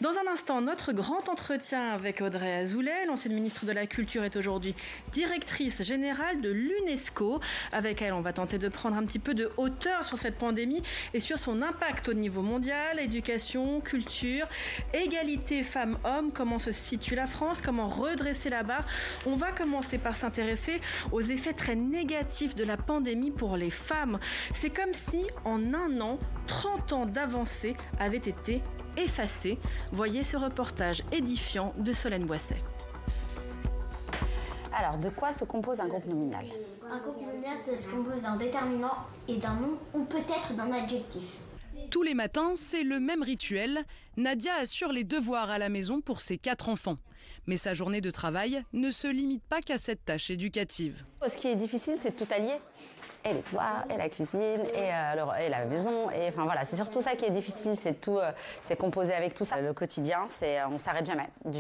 Dans un instant, notre grand entretien avec Audrey Azoulay, l'ancienne ministre de la Culture, est aujourd'hui directrice générale de l'UNESCO. Avec elle, on va tenter de prendre un petit peu de hauteur sur cette pandémie et sur son impact au niveau mondial, éducation, culture, égalité femmes-hommes, comment se situe la France, comment redresser la barre. On va commencer par s'intéresser aux effets très négatifs de la pandémie pour les femmes. C'est comme si, en un an, 30 ans d'avancée avaient été effacés. Voyez ce reportage édifiant de Solène Boisset. Alors, de quoi se compose un groupe nominal ? Un groupe nominal se compose d'un déterminant et d'un nom ou peut-être d'un adjectif. Tous les matins, c'est le même rituel. Nadia assure les devoirs à la maison pour ses 4 enfants. Mais sa journée de travail ne se limite pas qu'à cette tâche éducative. Ce qui est difficile, c'est de tout allier. Et les toits, et la cuisine, et la maison. Et enfin voilà, c'est surtout ça qui est difficile, c'est composer avec tout ça. Le quotidien, on s'arrête jamais. Du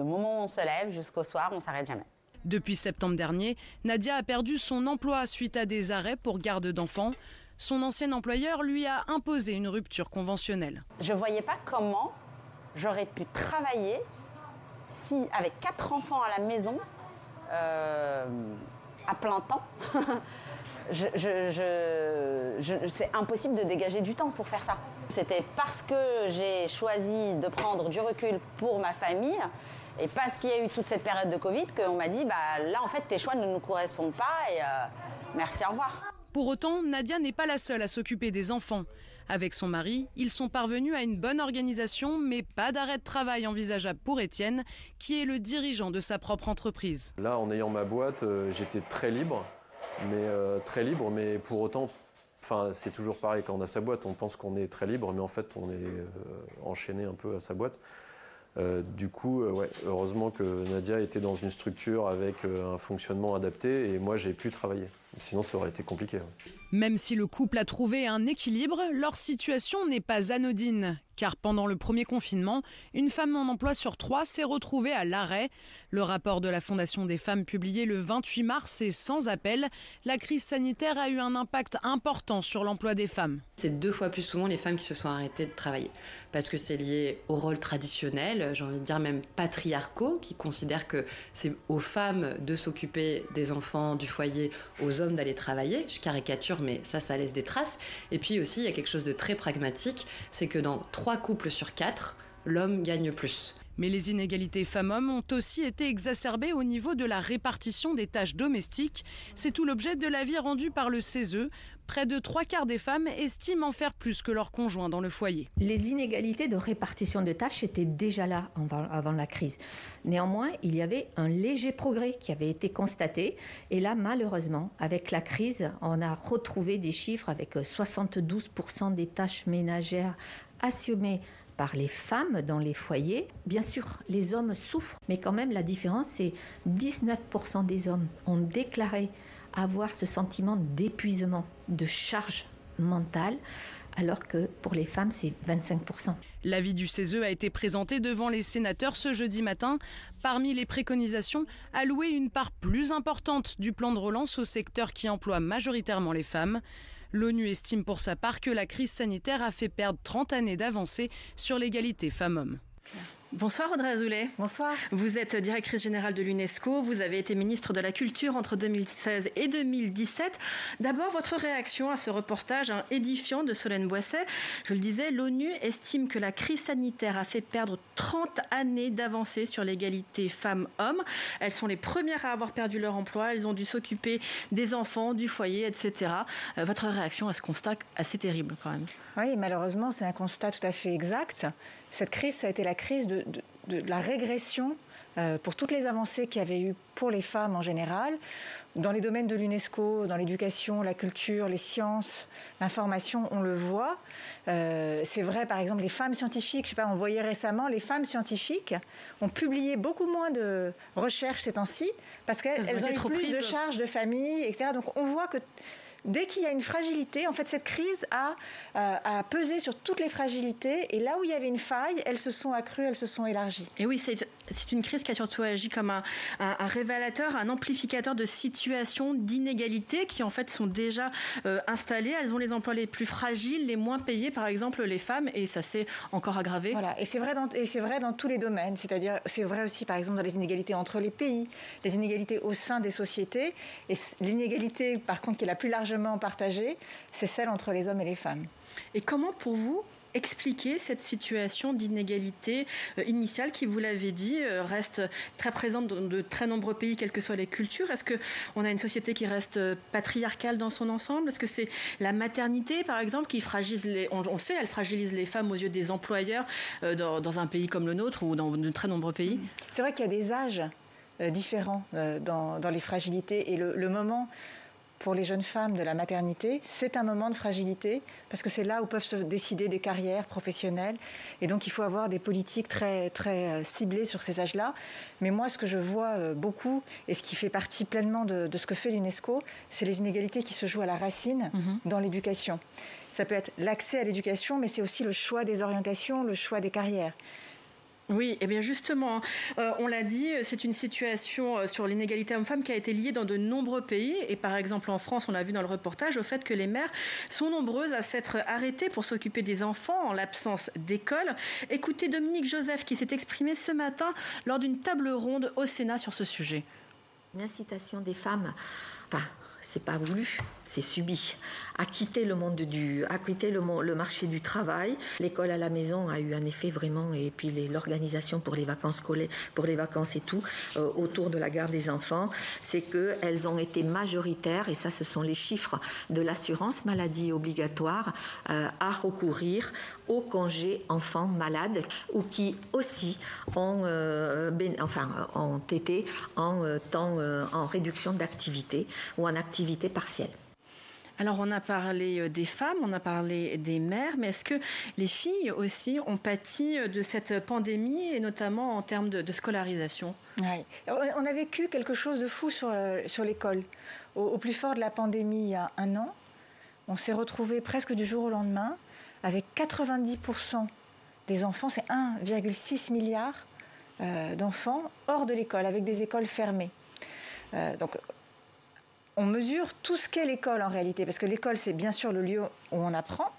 moment où on se lève jusqu'au soir, on s'arrête jamais. Depuis septembre dernier, Nadia a perdu son emploi suite à des arrêts pour garde d'enfants. Son ancien employeur lui a imposé une rupture conventionnelle. Je ne voyais pas comment j'aurais pu travailler si, avec 4 enfants à la maison, à plein temps, c'est impossible de dégager du temps pour faire ça. C'était parce que j'ai choisi de prendre du recul pour ma famille et parce qu'il y a eu toute cette période de Covid qu'on m'a dit là en fait tes choix ne nous correspondent pas et merci, au revoir. Pour autant, Nadia n'est pas la seule à s'occuper des enfants. Avec son mari, ils sont parvenus à une bonne organisation, mais pas d'arrêt de travail envisageable pour Étienne, qui est le dirigeant de sa propre entreprise. Là, en ayant ma boîte, j'étais très libre, mais pour autant, c'est toujours pareil, quand on a sa boîte, on pense qu'on est très libre, mais en fait, on est enchaîné un peu à sa boîte. Du coup, heureusement que Nadia était dans une structure avec un fonctionnement adapté et moi j'ai pu travailler. Sinon ça aurait été compliqué. Même si le couple a trouvé un équilibre, leur situation n'est pas anodine. Car pendant le premier confinement, une femme en emploi sur 3 s'est retrouvée à l'arrêt. Le rapport de la Fondation des femmes publié le 28 mars est sans appel. La crise sanitaire a eu un impact important sur l'emploi des femmes. C'est 2 fois plus souvent les femmes qui se sont arrêtées de travailler. Parce que c'est lié au rôle traditionnel, j'ai envie de dire même patriarcaux, qui considèrent que c'est aux femmes de s'occuper des enfants, du foyer, aux hommes d'aller travailler. Je caricature, mais ça laisse des traces. Et puis aussi, il y a quelque chose de très pragmatique, c'est que dans 3 couples sur 4, l'homme gagne plus. Mais les inégalités femmes-hommes ont aussi été exacerbées au niveau de la répartition des tâches domestiques. C'est tout l'objet de l'avis rendu par le CESE. Près de 3/4 des femmes estiment en faire plus que leur conjoint dans le foyer. Les inégalités de répartition de tâches étaient déjà là avant la crise. Néanmoins, il y avait un léger progrès qui avait été constaté. Et là, malheureusement, avec la crise, on a retrouvé des chiffres avec 72% des tâches ménagères assumées par les femmes dans les foyers. Bien sûr, les hommes souffrent, mais quand même la différence, c'est 19% des hommes ont déclaré avoir ce sentiment d'épuisement, de charge mentale, alors que pour les femmes, c'est 25%. L'avis du CESE a été présenté devant les sénateurs ce jeudi matin. Parmi les préconisations, allouer une part plus importante du plan de relance au secteur qui emploie majoritairement les femmes. L'ONU estime pour sa part que la crise sanitaire a fait perdre 30 années d'avancée sur l'égalité femmes-hommes. Bonsoir Audrey Azoulay. Bonsoir. Vous êtes directrice générale de l'UNESCO, vous avez été ministre de la Culture entre 2016 et 2017. D'abord, votre réaction à ce reportage édifiant de Solène Boisset. Je le disais, l'ONU estime que la crise sanitaire a fait perdre 30 années d'avancée sur l'égalité femmes-hommes. Elles sont les premières à avoir perdu leur emploi, elles ont dû s'occuper des enfants, du foyer, etc. Votre réaction à ce constat assez terrible quand même. Oui, malheureusement, c'est un constat tout à fait exact. Cette crise, ça a été la crise de la régression pour toutes les avancées qu'il y avait eu pour les femmes en général, dans les domaines de l'UNESCO, dans l'éducation, la culture, les sciences, l'information, on le voit. C'est vrai, par exemple, les femmes scientifiques, on voyait récemment, les femmes scientifiques ont publié beaucoup moins de recherches ces temps-ci, parce qu'elles ont eu plus de charges de famille, etc. Donc on voit que dès qu'il y a une fragilité, en fait, cette crise a pesé sur toutes les fragilités. Et là où il y avait une faille, elles se sont accrues, elles se sont élargies. Et oui, c'est une crise qui a surtout agi comme un révélateur, un amplificateur de situations d'inégalité qui, en fait, sont déjà installées. Elles ont les emplois les plus fragiles, les moins payés, par exemple, les femmes. Et ça s'est encore aggravé. Voilà. Et c'est vrai dans tous les domaines. C'est-à-dire, c'est vrai aussi, par exemple, dans les inégalités entre les pays, les inégalités au sein des sociétés. Et l'inégalité, par contre, qui est la plus largement partagée, c'est celle entre les hommes et les femmes. Et comment, pour vous, expliquer cette situation d'inégalité initiale qui, vous l'avez dit, reste très présente dans de très nombreux pays, quelles que soient les cultures? Est-ce qu'on a une société qui reste patriarcale dans son ensemble? Est-ce que c'est la maternité, par exemple, qui fragilise on le sait, elle fragilise les femmes aux yeux des employeurs dans un pays comme le nôtre ou dans de très nombreux pays? C'est vrai qu'il y a des âges différents dans les fragilités et le moment pour les jeunes femmes de la maternité, c'est un moment de fragilité parce que c'est là où peuvent se décider des carrières professionnelles et donc il faut avoir des politiques très, très ciblées sur ces âges-là. Mais moi, ce que je vois beaucoup et ce qui fait partie pleinement de ce que fait l'UNESCO, c'est les inégalités qui se jouent à la racine dans l'éducation. Ça peut être l'accès à l'éducation, mais c'est aussi le choix des orientations, le choix des carrières. Oui, et bien justement, on l'a dit, c'est une situation sur l'inégalité homme-femme qui a été liée dans de nombreux pays. Et par exemple, en France, on l'a vu dans le reportage, au fait que les mères sont nombreuses à s'être arrêtées pour s'occuper des enfants en l'absence d'école. Écoutez Dominique Joseph qui s'est exprimé ce matin lors d'une table ronde au Sénat sur ce sujet. Une incitation des femmes, c'est pas voulu, c'est subi, à quitter le marché du travail. L'école à la maison a eu un effet vraiment, et puis l'organisation pour les vacances scolaires, pour les vacances et tout, autour de la garde des enfants, c'est qu'elles ont été majoritaires, et ça ce sont les chiffres de l'assurance maladie obligatoire, à recourir aux congés enfants malades, ou qui aussi ont été en réduction d'activité ou en activité partielle. Alors on a parlé des femmes, on a parlé des mères, mais est-ce que les filles aussi ont pâti de cette pandémie et notamment en termes de scolarisation? Oui. On a vécu quelque chose de fou sur l'école. Au plus fort de la pandémie, il y a 1 an, on s'est retrouvés presque du jour au lendemain avec 90% des enfants, c'est 1,6 milliard d'enfants hors de l'école, avec des écoles fermées. Donc on mesure tout ce qu'est l'école en réalité, parce que l'école, c'est bien sûr le lieu où on apprend,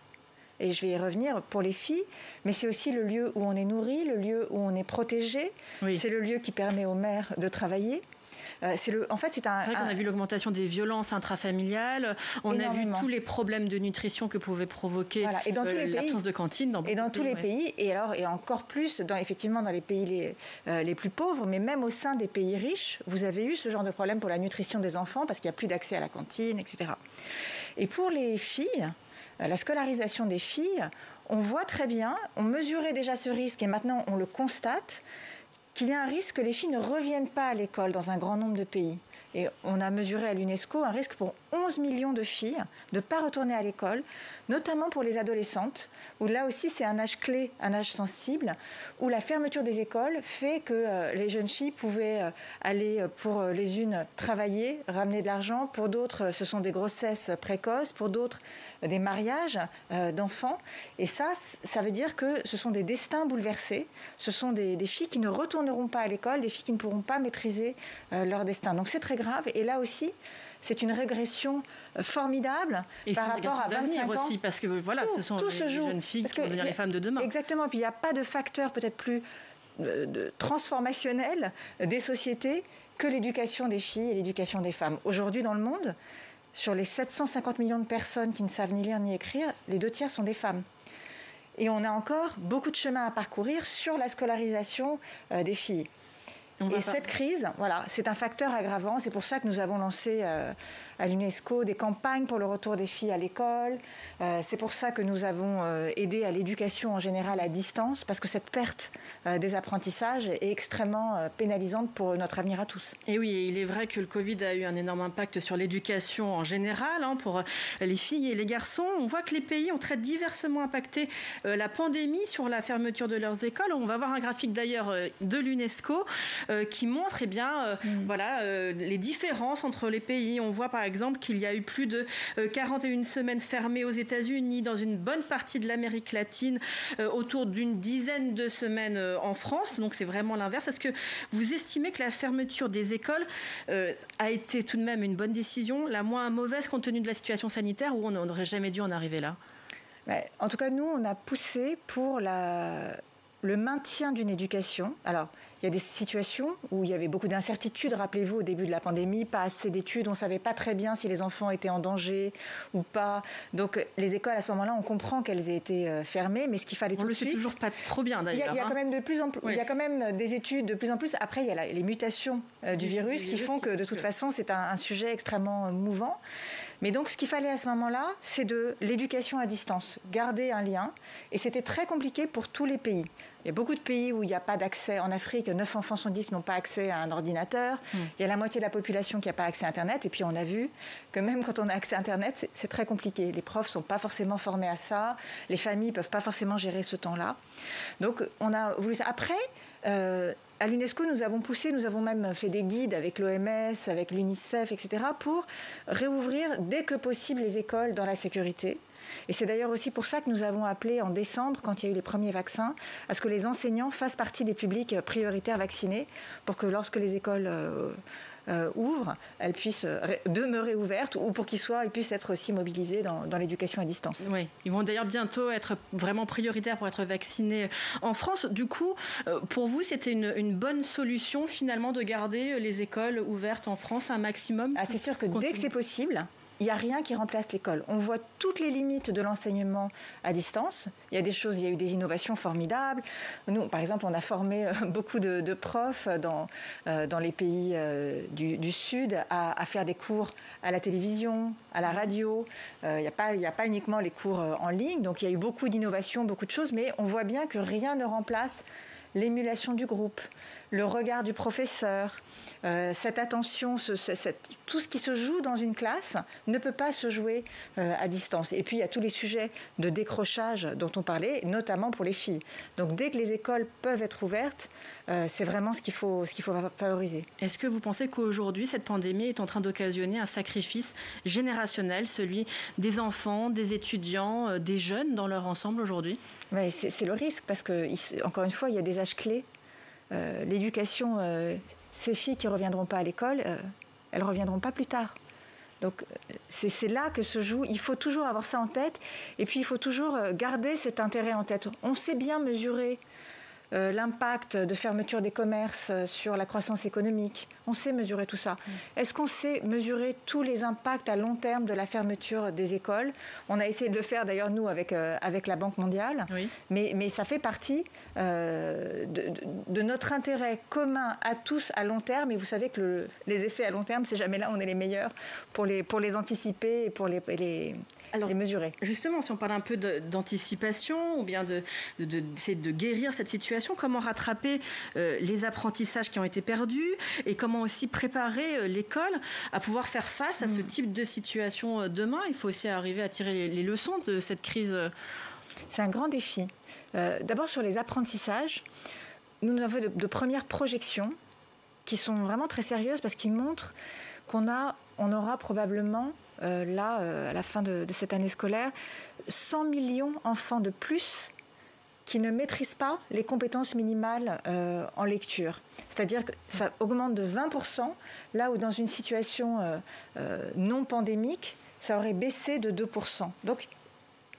et je vais y revenir pour les filles, mais c'est aussi le lieu où on est nourri, le lieu où on est protégé, c'est le lieu qui permet aux mères de travailler. C'est vrai qu'on a vu l'augmentation des violences intrafamiliales, on a vu tous les problèmes de nutrition que pouvait provoquer l'absence de cantine dans tous les pays, et encore plus effectivement dans les pays les plus pauvres, mais même au sein des pays riches, vous avez eu ce genre de problème pour la nutrition des enfants parce qu'il n'y a plus d'accès à la cantine, etc. Et pour les filles, la scolarisation des filles, on voit très bien, on mesurait déjà ce risque et maintenant on le constate, qu'il y a un risque que les filles ne reviennent pas à l'école dans un grand nombre de pays. Et on a mesuré à l'UNESCO un risque pour 11 millions de filles de ne pas retourner à l'école, notamment pour les adolescentes, où là aussi c'est un âge clé, un âge sensible, où la fermeture des écoles fait que les jeunes filles pouvaient aller, pour les unes, travailler, ramener de l'argent, pour d'autres ce sont des grossesses précoces, pour d'autres des mariages d'enfants. Et ça veut dire que ce sont des destins bouleversés, ce sont des filles qui ne retourneront pas à l'école, des filles qui ne pourront pas maîtriser leur destin. Donc c'est très grave. Et là aussi, c'est une régression formidable par rapport à 25 ans. Aussi, parce que ce sont les jeunes filles qui vont devenir les femmes de demain. Exactement. Puis il n'y a pas de facteur peut-être plus transformationnel des sociétés que l'éducation des filles et l'éducation des femmes. Aujourd'hui, dans le monde, sur les 750 millions de personnes qui ne savent ni lire ni écrire, les 2/3 sont des femmes. Et on a encore beaucoup de chemin à parcourir sur la scolarisation des filles. Et cette crise, c'est un facteur aggravant. C'est pour ça que nous avons lancé à l'UNESCO des campagnes pour le retour des filles à l'école. C'est pour ça que nous avons aidé à l'éducation en général à distance, parce que cette perte des apprentissages est extrêmement pénalisante pour notre avenir à tous. Et oui, il est vrai que le Covid a eu un énorme impact sur l'éducation en général, pour les filles et les garçons. On voit que les pays ont très diversement impacté la pandémie sur la fermeture de leurs écoles. On va voir un graphique d'ailleurs de l'UNESCO qui montre les différences entre les pays. On voit par exemple, qu'il y a eu plus de 41 semaines fermées aux États-Unis, dans une bonne partie de l'Amérique latine, autour d'une dizaine de semaines en France. Donc c'est vraiment l'inverse. Est-ce que vous estimez que la fermeture des écoles a été tout de même une bonne décision, la moins mauvaise compte tenu de la situation sanitaire, ou on n'aurait jamais dû en arriver là ? En tout cas, nous, on a poussé pour le maintien d'une éducation. Alors, il y a des situations où il y avait beaucoup d'incertitudes. Rappelez-vous, au début de la pandémie, pas assez d'études. On ne savait pas très bien si les enfants étaient en danger ou pas. Donc, les écoles, à ce moment-là, on comprend qu'elles aient été fermées. Mais ce qu'il fallait tout de suite... On le sait toujours pas trop bien, d'ailleurs. Il y a quand même il y a quand même des études de plus en plus. Après, il y a les mutations du virus qui font que, de toute façon, c'est un sujet extrêmement mouvant. Mais donc, ce qu'il fallait à ce moment-là, c'est de l'éducation à distance, garder un lien. Et c'était très compliqué pour tous les pays. Il y a beaucoup de pays où il n'y a pas d'accès. En Afrique, 9 enfants sur 10 n'ont pas accès à un ordinateur. Il y a la moitié de la population qui n'a pas accès à Internet. Et puis, on a vu que même quand on a accès à Internet, c'est très compliqué. Les profs ne sont pas forcément formés à ça. Les familles ne peuvent pas forcément gérer ce temps-là. Donc, on a voulu ça. Après... à l'UNESCO, nous avons même fait des guides avec l'OMS, avec l'UNICEF, etc., pour réouvrir dès que possible les écoles dans la sécurité. Et c'est d'ailleurs aussi pour ça que nous avons appelé en décembre, quand il y a eu les premiers vaccins, à ce que les enseignants fassent partie des publics prioritaires vaccinés, pour que lorsque les écoles ouvrent, elles puissent demeurer ouvertes, ou pour qu'ils puissent être aussi mobilisés dans l'éducation à distance. Oui, ils vont d'ailleurs bientôt être vraiment prioritaires pour être vaccinés en France. Du coup, pour vous, c'était une bonne solution finalement de garder les écoles ouvertes en France un maximum ? C'est sûr que dès que c'est possible... Il n'y a rien qui remplace l'école. On voit toutes les limites de l'enseignement à distance. Il y a eu des innovations formidables. Nous, par exemple, on a formé beaucoup de profs dans les pays du Sud à faire des cours à la télévision, à la radio. Il n'y a pas uniquement les cours en ligne. Donc, il y a eu beaucoup d'innovations, beaucoup de choses. Mais on voit bien que rien ne remplace l'émulation du groupe, le regard du professeur, cette attention, tout ce qui se joue dans une classe ne peut pas se jouer à distance. Et puis, il y a tous les sujets de décrochage dont on parlait, notamment pour les filles. Donc, dès que les écoles peuvent être ouvertes, c'est vraiment ce qu'il faut favoriser. Est-ce que vous pensez qu'aujourd'hui, cette pandémie est en train d'occasionner un sacrifice générationnel, celui des enfants, des étudiants, des jeunes dans leur ensemble aujourd'hui ? Ouais, c'est le risque, parce que, encore une fois, il y a des âges clés. L'éducation, ces filles qui ne reviendront pas à l'école, elles ne reviendront pas plus tard. Donc c'est là que se joue, il faut toujours avoir ça en tête, et puis il faut toujours garder cet intérêt en tête. On sait bien mesurer l'impact de fermeture des commerces sur la croissance économique. On sait mesurer tout ça. Est-ce qu'on sait mesurer tous les impacts à long terme de la fermeture des écoles ? On a essayé de le faire d'ailleurs nous avec la Banque mondiale, oui. mais ça fait partie de notre intérêt commun à tous à long terme. Et vous savez que les effets à long terme, c'est jamais là où on est les meilleurs pour les anticiper et pour les mesurer. Justement, si on parle un peu d'anticipation ou bien d'essayer de guérir cette situation, comment rattraper les apprentissages qui ont été perdus et comment aussi préparer l'école à pouvoir faire face à ce type de situation demain ? Il faut aussi arriver à tirer les leçons de cette crise. C'est un grand défi. D'abord, sur les apprentissages, nous avons fait de premières projections qui sont vraiment très sérieuses parce qu'ils montrent qu'on aura probablement à la fin de cette année scolaire, 100 millions d'enfants de plus qui ne maîtrisent pas les compétences minimales en lecture. C'est-à-dire que ça augmente de 20%, là où dans une situation non pandémique, ça aurait baissé de 2%. Donc,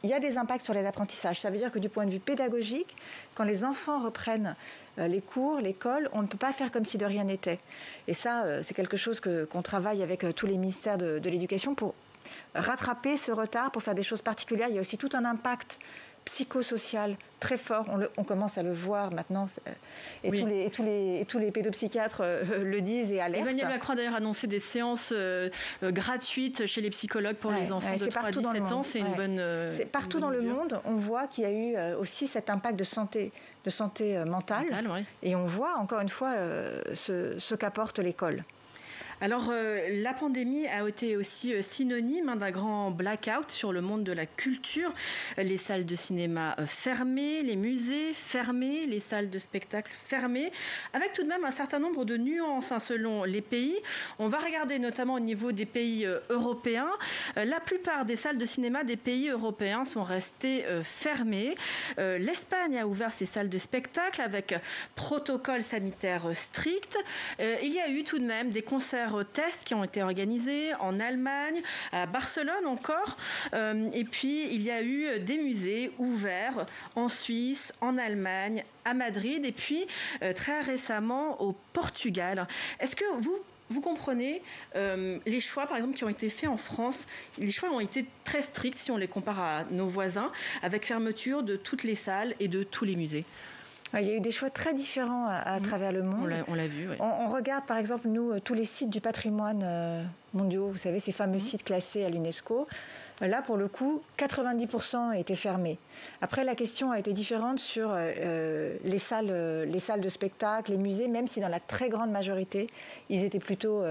il y a des impacts sur les apprentissages. Ça veut dire que du point de vue pédagogique, quand les enfants reprennent les cours, l'école, on ne peut pas faire comme si de rien n'était. Et ça, c'est quelque chose qu'on travaille avec tous les ministères de l'éducation pour rattraper ce retard, pour faire des choses particulières. Il y a aussi tout un impact psychosocial très fort. On commence à le voir maintenant. Et oui. tous les pédopsychiatres le disent et alertent. Emmanuel Macron a d'ailleurs annoncé des séances gratuites chez les psychologues pour les enfants de 3 à 17 ans. C'est une bonne c'est partout dans le monde. On voit qu'il y a eu aussi cet impact de santé mentale. Et on voit encore une fois ce qu'apporte l'école. Alors, la pandémie a été aussi synonyme d'un grand blackout sur le monde de la culture. Les salles de cinéma fermées, les musées fermés, les salles de spectacle fermées, avec tout de même un certain nombre de nuances selon les pays. On va regarder notamment au niveau des pays européens. La plupart des salles de cinéma des pays européens sont restées fermées. L'Espagne a ouvert ses salles de spectacle avec protocole sanitaire strict. Il y a eu tout de même des concerts tests qui ont été organisés en Allemagne, à Barcelone encore. Et puis, il y a eu des musées ouverts en Suisse, en Allemagne, à Madrid et puis très récemment au Portugal. Est-ce que vous comprenez les choix, par exemple, qui ont été faits en France? Les choix ont été très stricts si on les compare à nos voisins, avec fermeture de toutes les salles et de tous les musées. Il y a eu des choix très différents à travers le monde. On l'a vu, oui. On regarde par exemple, nous, tous les sites du patrimoine mondiaux, vous savez, ces fameux sites classés à l'UNESCO. Là, pour le coup, 90% étaient fermés. Après, la question a été différente sur les salles de spectacle, les musées, même si dans la très grande majorité, ils étaient plutôt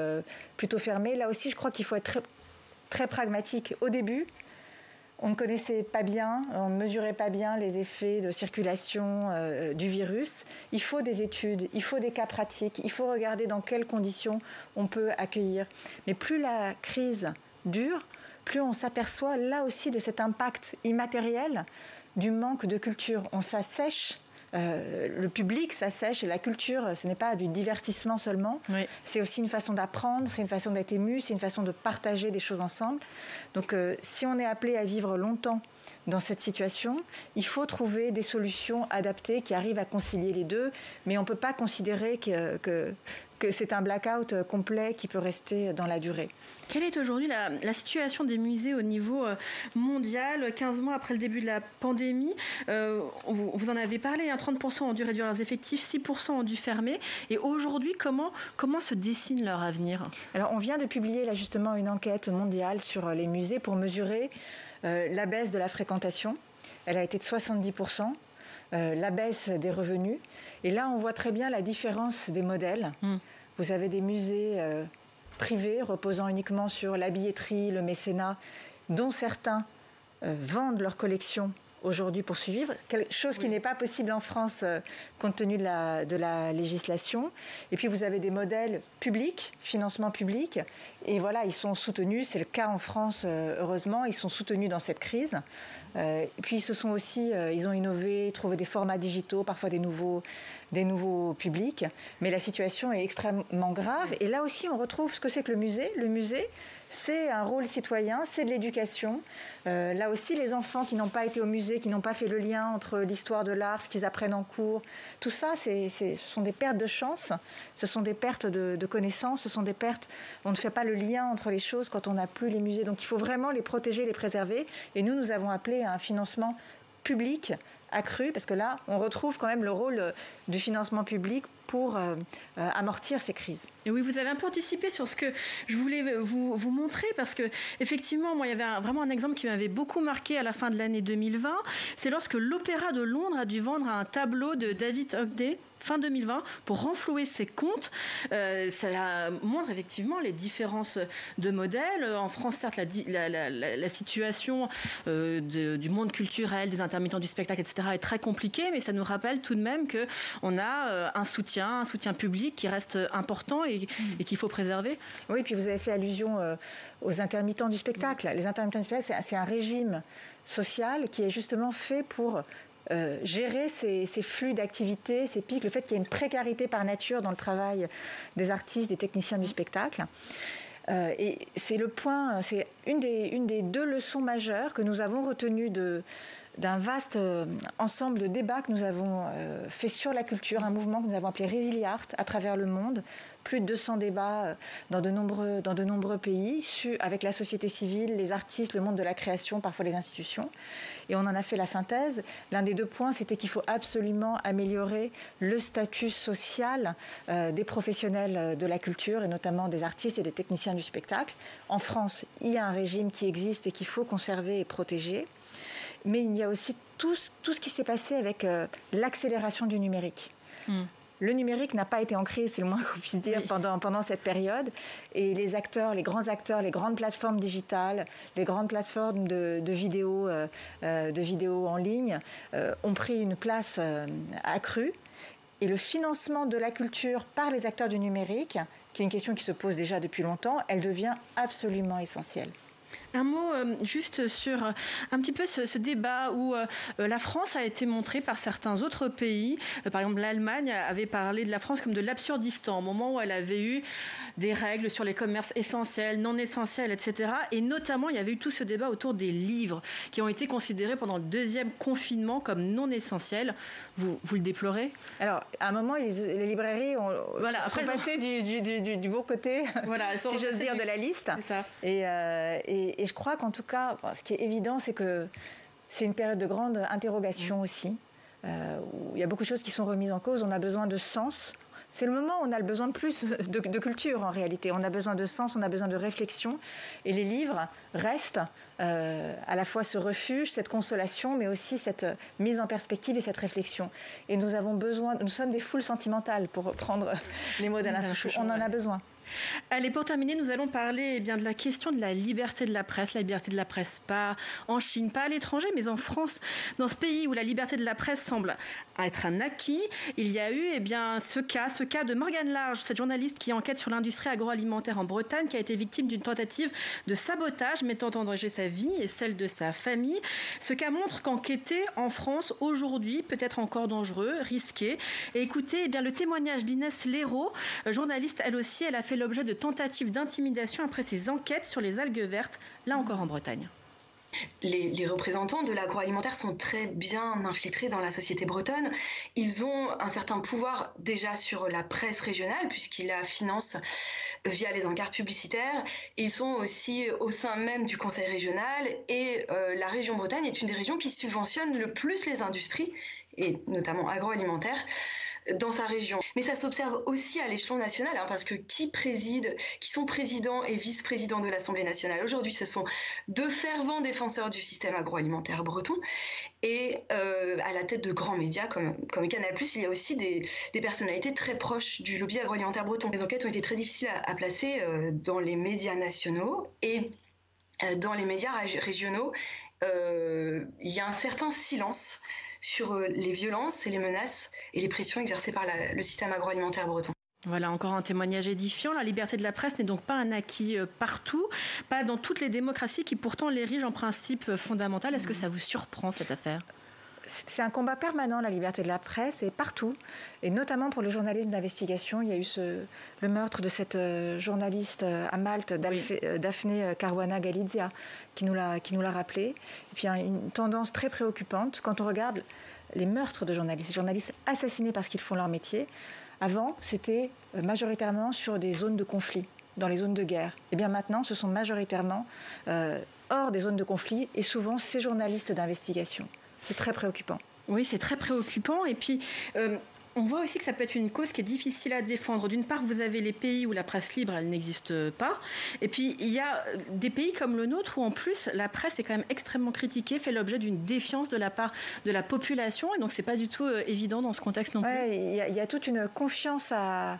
fermés. Là aussi, je crois qu'il faut être très, très pragmatique. Au début, on ne connaissait pas bien, on ne mesurait pas bien les effets de circulation du virus. Il faut des études, il faut des cas pratiques, il faut regarder dans quelles conditions on peut accueillir. Mais plus la crise dure, plus on s'aperçoit là aussi de cet impact immatériel du manque de culture. On s'assèche, le public s'assèche, et la culture, ce n'est pas du divertissement seulement, oui. C'est aussi une façon d'apprendre, c'est une façon d'être ému, c'est une façon de partager des choses ensemble. Donc si on est appelé à vivre longtemps dans cette situation, il faut trouver des solutions adaptées qui arrivent à concilier les deux, mais on ne peut pas considérer que c'est un blackout complet qui peut rester dans la durée. Quelle est aujourd'hui la situation des musées au niveau mondial, 15 mois après le début de la pandémie? Vous en avez parlé, 30% ont dû réduire leurs effectifs, 6% ont dû fermer. Et aujourd'hui, comment se dessine leur avenir? Alors, on vient de publier là justement une enquête mondiale sur les musées pour mesurer la baisse de la fréquentation. Elle a été de 70%. La baisse des revenus. Et là, on voit très bien la différence des modèles. Vous avez des musées privés reposant uniquement sur la billetterie, le mécénat, dont certains vendent leurs collections aujourd'hui pour survivre, chose qui n'est pas possible en France compte tenu de la législation. Et puis vous avez des modèles publics, financement public, et voilà, ils sont soutenus, c'est le cas en France heureusement, ils sont soutenus dans cette crise. Et puis ils ont innové, trouvé des formats digitaux, parfois des nouveaux publics, mais la situation est extrêmement grave. Et là aussi, on retrouve ce que c'est que le musée. Le musée, c'est un rôle citoyen, c'est de l'éducation. Là aussi, les enfants qui n'ont pas été au musée, qui n'ont pas fait le lien entre l'histoire de l'art, ce qu'ils apprennent en cours, tout ça, ce sont des pertes de chance, ce sont des pertes de connaissances, ce sont des pertes... On ne fait pas le lien entre les choses quand on n'a plus les musées. Donc il faut vraiment les protéger, les préserver. Et nous avons appelé à un financement public accru, parce que là, on retrouve quand même le rôle du financement public pour amortir ces crises. Et oui, vous avez un peu anticipé sur ce que je voulais vous montrer, parce que effectivement, moi, il y avait vraiment un exemple qui m'avait beaucoup marqué à la fin de l'année 2020. C'est lorsque l'Opéra de Londres a dû vendre un tableau de David Hockney fin 2020 pour renflouer ses comptes. Ça montre effectivement les différences de modèles. En France, certes, la situation du monde culturel, des intermittents du spectacle, etc. est très compliquée, mais ça nous rappelle tout de même qu'on a un soutien public qui reste important et qu'il faut préserver. Oui, puis vous avez fait allusion aux intermittents du spectacle. Les intermittents du spectacle, c'est un régime social qui est justement fait pour gérer ces flux d'activité, ces pics, le fait qu'il y ait une précarité par nature dans le travail des artistes, des techniciens du spectacle. Et c'est une des deux leçons majeures que nous avons retenues d'un vaste ensemble de débats que nous avons fait sur la culture, un mouvement que nous avons appelé Resiliart à travers le monde. Plus de 200 débats dans de nombreux pays, avec la société civile, les artistes, le monde de la création, parfois les institutions. Et on en a fait la synthèse. L'un des deux points, c'était qu'il faut absolument améliorer le statut social des professionnels de la culture, et notamment des artistes et des techniciens du spectacle. En France, il y a un régime qui existe et qu'il faut conserver et protéger. Mais il y a aussi tout ce qui s'est passé avec l'accélération du numérique. Le numérique n'a pas été en crise, c'est le moins qu'on puisse dire, pendant cette période. Et les acteurs, les grands acteurs, les grandes plateformes digitales, les grandes plateformes de vidéos en ligne ont pris une place accrue. Et le financement de la culture par les acteurs du numérique, qui est une question qui se pose déjà depuis longtemps, elle devient absolument essentielle. Un mot juste sur un petit peu ce débat où la France a été montrée par certains autres pays. Par exemple, l'Allemagne avait parlé de la France comme de l'Absurdistan, au moment où elle avait eu des règles sur les commerces essentiels, non essentiels, etc. Et notamment, il y avait eu tout ce débat autour des livres qui ont été considérés pendant le deuxième confinement comme non essentiels. Vous le déplorez ? Alors, à un moment, les librairies sont passées du bon côté, si j'ose dire, de la liste. C'est ça. Et je crois qu'en tout cas, ce qui est évident, c'est que c'est une période de grande interrogation aussi, où il y a beaucoup de choses qui sont remises en cause. On a besoin de sens. C'est le moment où on a le besoin de plus de culture, en réalité. On a besoin de sens, on a besoin de réflexion. Et les livres restent à la fois ce refuge, cette consolation, mais aussi cette mise en perspective et cette réflexion. Et nous sommes des foules sentimentales, pour reprendre les mots d'Alain Souchon. On en a besoin. Allez, pour terminer, nous allons parler de la question de la liberté de la presse. La liberté de la presse, pas en Chine, pas à l'étranger, mais en France. Dans ce pays où la liberté de la presse semble être un acquis, il y a eu ce cas de Morgane Large, cette journaliste qui enquête sur l'industrie agroalimentaire en Bretagne, qui a été victime d'une tentative de sabotage mettant en danger sa vie et celle de sa famille. Ce cas montre qu'enquêter en France aujourd'hui peut être encore dangereux, risqué. Et écoutez le témoignage d'Inès Léraud, journaliste elle aussi. Elle a fait l'objet de tentatives d'intimidation après ses enquêtes sur les algues vertes, là encore en Bretagne. Les représentants de l'agroalimentaire sont très bien infiltrés dans la société bretonne. Ils ont un certain pouvoir déjà sur la presse régionale puisqu'ils la financent via les encarts publicitaires. Ils sont aussi au sein même du conseil régional et la région Bretagne est une des régions qui subventionne le plus les industries et notamment agroalimentaires dans sa région. Mais ça s'observe aussi à l'échelon national, parce que qui sont présidents et vice-présidents de l'Assemblée nationale aujourd'hui, ce sont deux fervents défenseurs du système agroalimentaire breton. Et à la tête de grands médias comme Canal+, il y a aussi des personnalités très proches du lobby agroalimentaire breton. Les enquêtes ont été très difficiles à placer dans les médias nationaux et dans les médias régionaux. Il y a un certain silence sur les violences et les menaces et les pressions exercées par le système agroalimentaire breton. Voilà, encore un témoignage édifiant. La liberté de la presse n'est donc pas un acquis partout, pas dans toutes les démocraties qui pourtant l'érigent en principe fondamental. Est-ce que ça vous surprend, cette affaire ? C'est un combat permanent, la liberté de la presse, et partout, et notamment pour le journalisme d'investigation. Il y a eu le meurtre de cette journaliste à Malte, Daphne Caruana Galizia, qui nous l'a rappelé. Et puis il y a une tendance très préoccupante quand on regarde les meurtres de journalistes assassinés parce qu'ils font leur métier. Avant, c'était majoritairement sur des zones de conflit, dans les zones de guerre. Et bien maintenant, ce sont majoritairement hors des zones de conflit, et souvent ces journalistes d'investigation. C'est très préoccupant. Oui, c'est très préoccupant. Et puis, on voit aussi que ça peut être une cause qui est difficile à défendre. D'une part, vous avez les pays où la presse libre, elle n'existe pas. Et puis, il y a des pays comme le nôtre où, en plus, la presse est quand même extrêmement critiquée, fait l'objet d'une défiance de la part de la population. Et donc, c'est pas du tout évident dans ce contexte non plus. Il y a toute une confiance à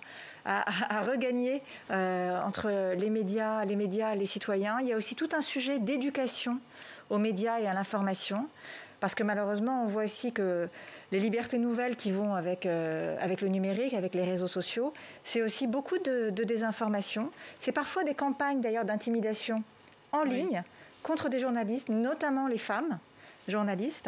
regagner entre les médias, les citoyens. Il y a aussi tout un sujet d'éducation aux médias et à l'information. Parce que malheureusement, on voit aussi que les libertés nouvelles qui vont avec le numérique, avec les réseaux sociaux, c'est aussi beaucoup de désinformation. C'est parfois des campagnes d'ailleurs d'intimidation en ligne contre des journalistes, notamment les femmes journalistes.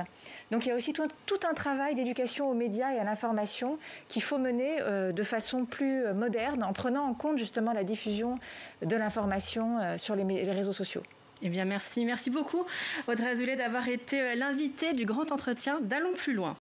Donc il y a aussi tout un travail d'éducation aux médias et à l'information qu'il faut mener de façon plus moderne, en prenant en compte justement la diffusion de l'information sur les réseaux sociaux. Eh bien, merci beaucoup, Audrey Azoulay, d'avoir été l'invitée du grand entretien d'Allons plus loin.